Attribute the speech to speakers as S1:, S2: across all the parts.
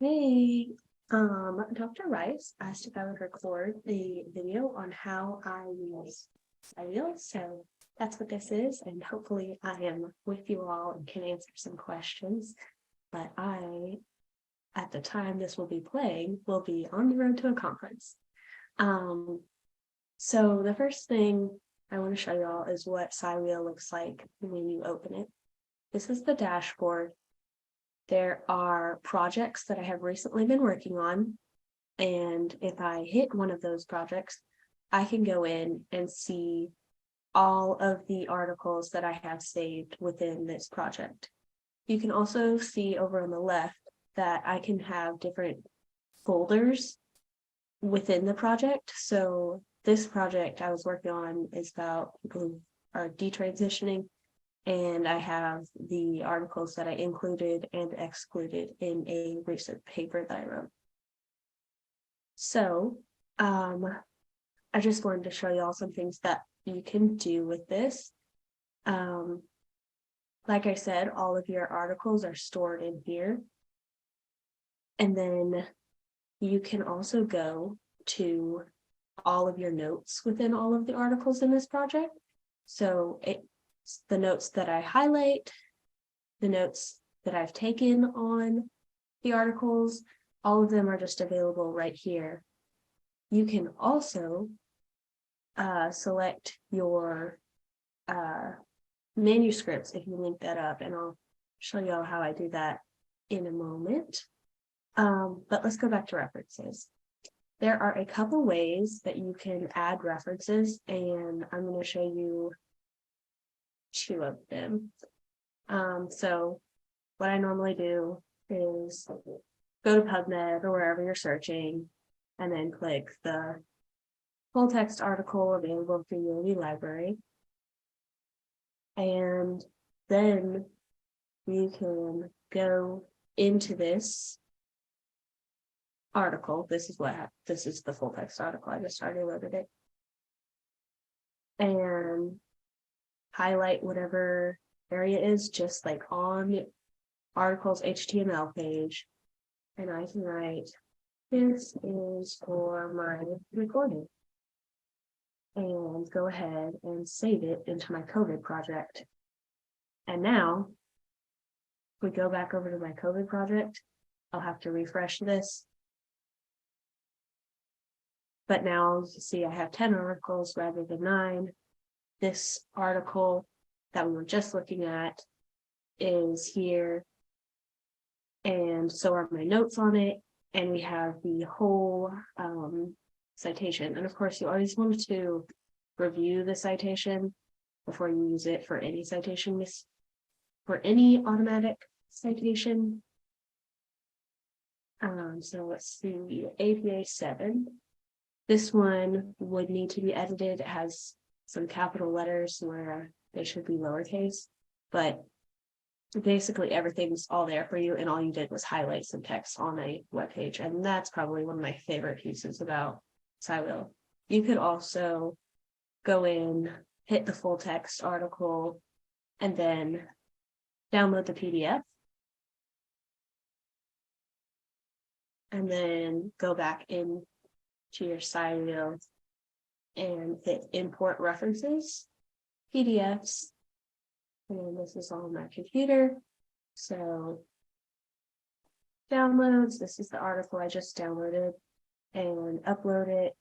S1: Hey, Dr. Rice asked if I would record a video on how I use SciWheel, so that's what this is, and hopefully I am with you all and can answer some questions. But at the time this will be playing, will be on the road to a conference. Um, so the first thing I want to show y'all is what SciWheel looks like when you open it. This is the dashboard. There are projects that I have recently been working on, and if I hit one of those projects, I can go in and see all of the articles that I have saved within this project. You can also see over on the left that I can have different folders within the project. So this project I was working on is about people who are detransitioning, and I have the articles that I included and excluded in a recent paper that I wrote. So I just wanted to show you all some things that you can do with this. Like I said, all of your articles are stored in here. And then you can also go to all of your notes within all of the articles in this project. So it's the notes that I highlight, the notes that I've taken on the articles, all of them are just available right here. You can also select your manuscripts if you link that up, and I'll show you all how I do that in a moment. But let's go back to references. There are a couple ways that you can add references, and I'm going to show you two of them. So what I normally do is go to PubMed or wherever you're searching, and then click the full text article available through your library. And then you can go into this article. This is the full text article. I just already loaded it. And highlight whatever area is just like on the article's HTML page. And I can write, this is for my recording. And go ahead and save it into my COVID project. And now, if we go back over to my COVID project, I'll have to refresh this. But now you see I have 10 articles rather than 9. This article that we were just looking at is here, and so are my notes on it, and we have the whole citation. And of course, you always want to review the citation before you use it for any citation for any automatic citation. So let's see, APA 7. This one would need to be edited. It has some capital letters where they should be lowercase, but basically everything's all there for you, and all you did was highlight some text on a web page, and that's probably one of my favorite pieces about SciWheel. You could also go in, hit the full text article, and then download the PDF, and then go back in to your SciWheel and hit import references, PDFs, and this is on my computer. So downloads, this is the article I just downloaded, and upload it.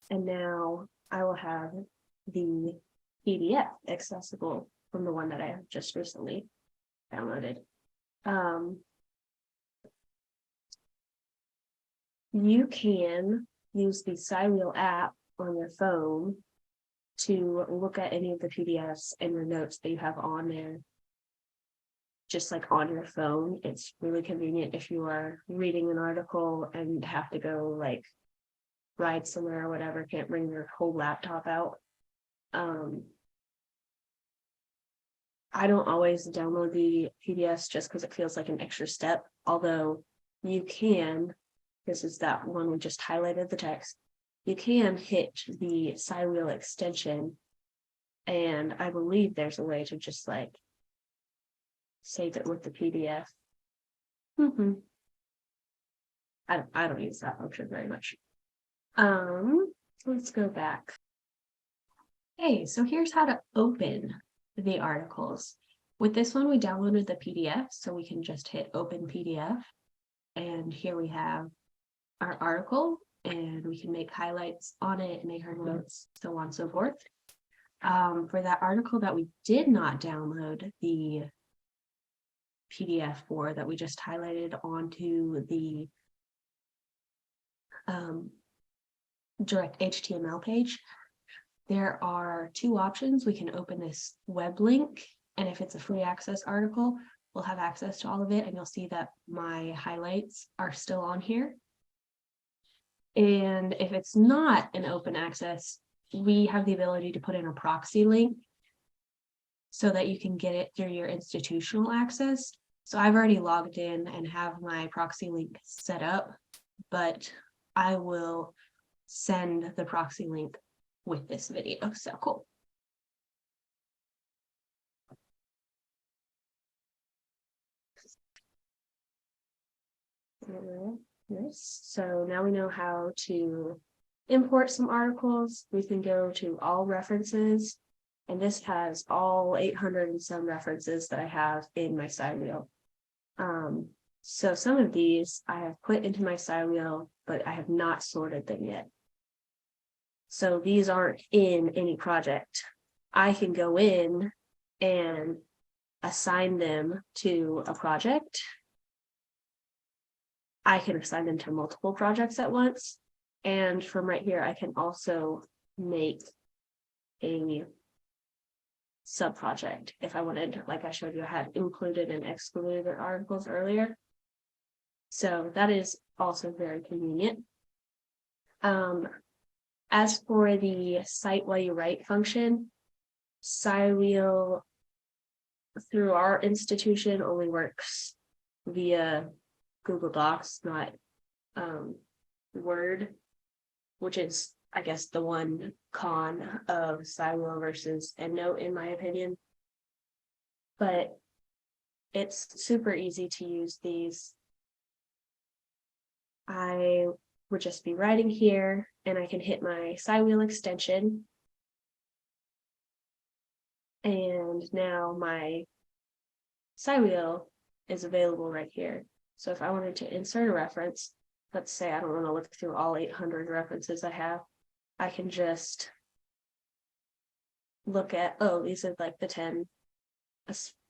S1: And now I will have the PDF accessible from the one that I have just recently downloaded. You can use the SciWheel app on your phone to look at any of the PDFs and your notes that you have on there, just like on your phone. It's really convenient if you are reading an article and have to go like ride somewhere or whatever, can't bring your whole laptop out. I don't always download the PDFs just because it feels like an extra step, although you can, this is that one we just highlighted the text, you can hit the SciWheel extension, and I believe there's a way to just like save it with the PDF. I don't use that function very much. Let's go back. Okay, so here's how to open the articles. With this one, we downloaded the PDF, so we can just hit open PDF. And here we have our article, and we can make highlights on it, make our notes, so on and so forth. For that article that we did not download the PDF for, that we just highlighted onto the direct HTML page, there are two options. We can open this web link, and if it's a free access article, we'll have access to all of it, and you'll see that my highlights are still on here. And if it's not an open access, we have the ability to put in a proxy link so that you can get it through your institutional access. So I've already logged in and have my proxy link set up, but I will send the proxy link with this video. So cool. So now we know how to import some articles. We can go to all references, and this has all 800 and some references that I have in my SciWheel. So some of these I have put into my SciWheel, but I have not sorted them yet. So these aren't in any project. I can go in and assign them to a project. I can assign them to multiple projects at once. And from right here, I can also make a sub-project if I wanted, like I showed you, I had included and excluded articles earlier. So that is also very convenient. As for the cite while you write function, SciWheel through our institution only works via Google Docs, not Word, which is, I guess, the one con of SciWheel versus EndNote, in my opinion. But it's super easy to use these. I would just be writing here, and I can hit my SciWheel extension. And now my SciWheel is available right here. So if I wanted to insert a reference, let's say I don't want to look through all 800 references I have, I can just look at, oh, these are like the 10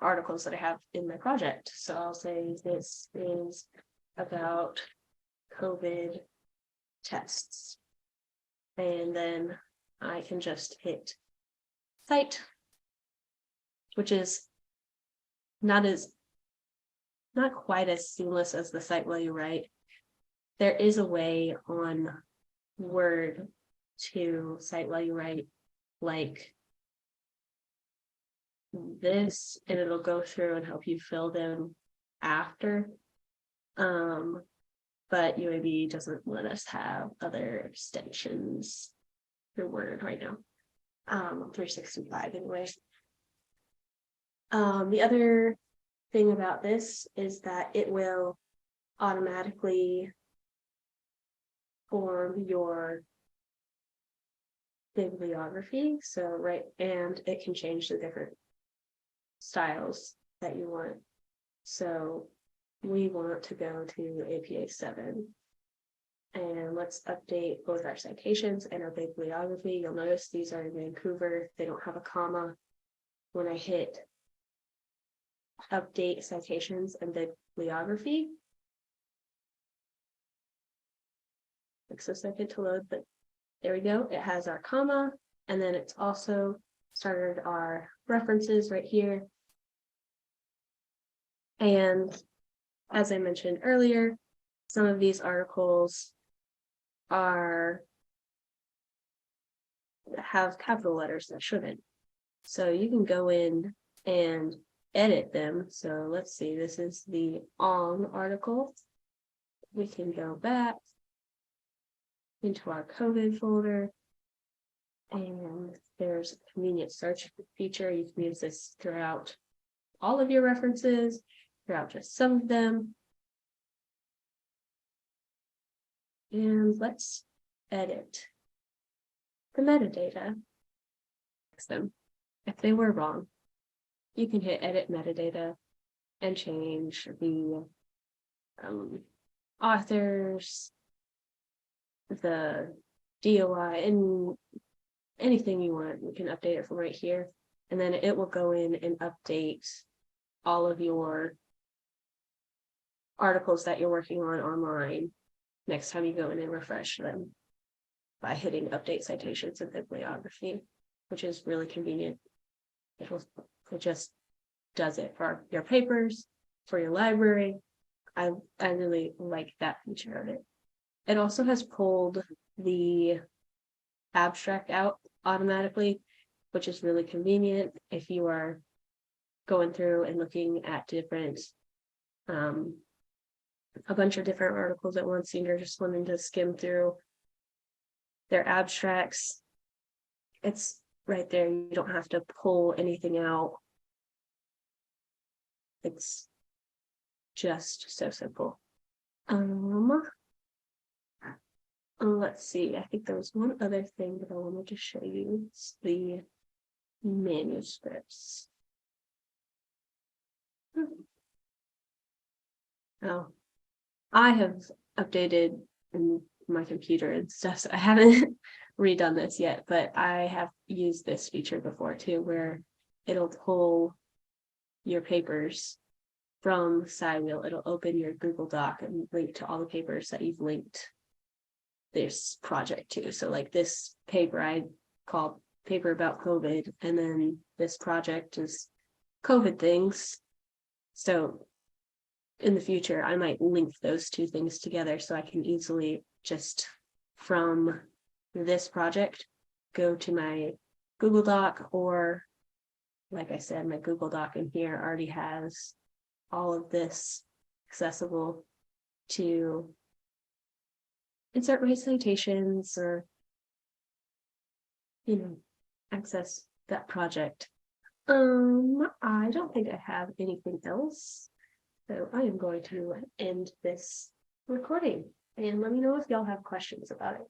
S1: articles that I have in my project. So I'll say this is about COVID tests. And then I can just hit cite, which is not quite as seamless as the cite while you write. There is a way on Word to cite while you write like this, and it'll go through and help you fill them after. But UAB doesn't let us have other extensions through Word right now. 365 anyway. The other thing about this is that it will automatically form your bibliography. So right, and it can change the different styles that you want. So we want to go to APA 7. And let's update both our citations and our bibliography. You'll notice these are in Vancouver. They don't have a comma. When I hit update citations and bibliography, takes a second to load, but there we go. It has our comma, and then it's also started our references right here. And as I mentioned earlier, some of these articles have capital letters that shouldn't. So you can go in and edit them. So let's see, this is the on article. We can go back into our COVID folder, and there's a convenient search feature. You can use this throughout all of your references, throughout just some of them. And let's edit the metadata. Fix them. If they were wrong, you can hit edit metadata and change the authors, the DOI, and anything you want. You can update it from right here, and then it will go in and update all of your articles that you're working on online next time you go in and refresh them by hitting update citations and bibliography, which is really convenient. It just does it for your papers, for your library. I really like that feature of it. It also has pulled the abstract out automatically, which is really convenient if you are going through and looking at different a bunch of different articles at once, and you're just wanting to skim through their abstracts. It's right there. You don't have to pull anything out. It's just so simple. Let's see. I think there was one other thing that I wanted to show you. It's the manuscripts. Oh, I have updated my computer and stuff, so I haven't redone this yet, but I have used this feature before too, where it'll pull your papers from SciWheel. It'll open your Google Doc and link to all the papers that you've linked this project to. So like this paper I called paper about COVID, and then this project is COVID things. So in the future, I might link those two things together so I can easily just from this project go to my Google Doc, or like I said, my Google Doc in here already has all of this accessible to insert my citations or, access that project. I don't think I have anything else. So I am going to end this recording, and let me know if y'all have questions about it.